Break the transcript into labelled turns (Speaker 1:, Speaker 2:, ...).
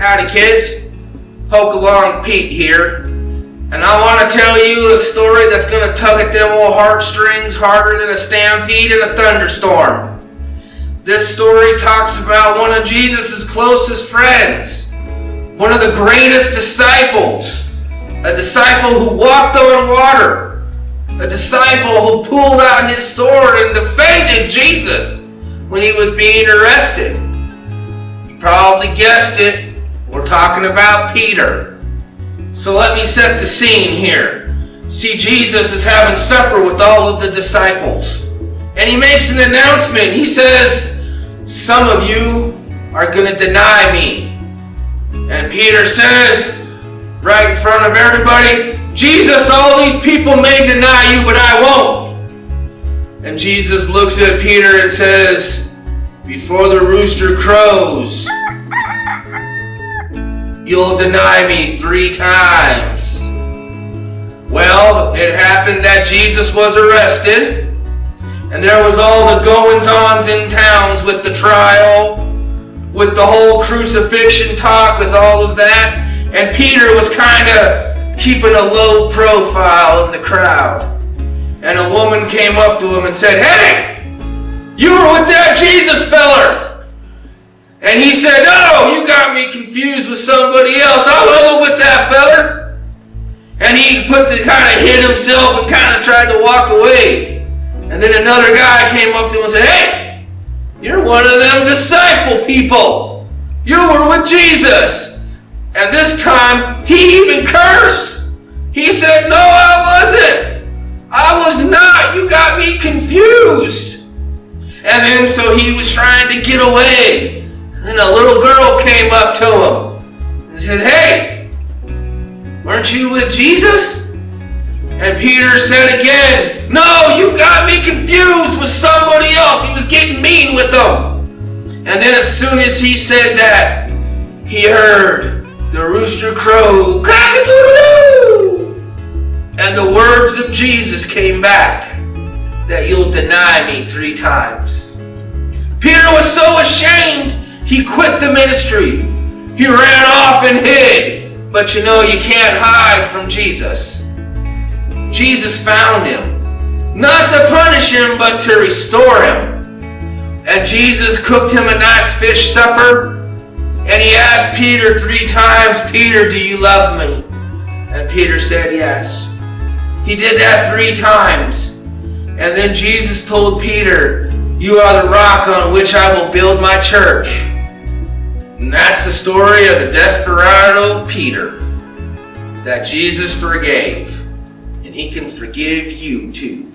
Speaker 1: Howdy kids, Poke Along Pete here, and I want to tell you a story that's going to tug at them old heartstrings harder than a stampede in a thunderstorm. This story talks about one of Jesus' closest friends, one of the greatest disciples, a disciple who walked on water, a disciple who pulled out his sword and defended Jesus when he was being arrested. You probably guessed it. We're talking about Peter. So let me set the scene here. See, Jesus is having supper with all of the disciples. And he makes an announcement. He says, some of you are going to deny me. And Peter says, right in front of everybody, Jesus, all these people may deny you, but I won't. And Jesus looks at Peter and says, before the rooster crows, you'll deny me 3 times. Well, it happened that Jesus was arrested, and there was all the goings-ons in towns with the trial, with the whole crucifixion talk, with all of that, and Peter was kind of keeping a low profile in the crowd. And a woman came up to him and said, hey, you were with that Jesus feller. And he said, no, you got me confused with somebody else. I wasn't with that feller. And he kind of hid himself and kind of tried to walk away. And then another guy came up to him and said, hey, you're one of them disciple people. You were with Jesus. And this time, he even cursed. He said, no, I wasn't. I was not. You got me confused. And then so he was trying to get away. And then a little girl came up to him and said, hey, weren't you with Jesus? And Peter said again, no, you got me confused with somebody else. He was getting mean with them. And then as soon as he said that, he heard the rooster crow, cock-a-doodle-doo. And the words of Jesus came back, that you'll deny me 3 times. Peter was so ashamed, he quit the ministry. He ran off and hid. But you know, you can't hide from Jesus. Jesus found him, not to punish him, but to restore him. And Jesus cooked him a nice fish supper. And he asked Peter 3 times, Peter, do you love me? And Peter said yes. He did that 3 times. And then Jesus told Peter, you are the rock on which I will build my church. And that's the story of the desperado Peter that Jesus forgave. And he can forgive you too.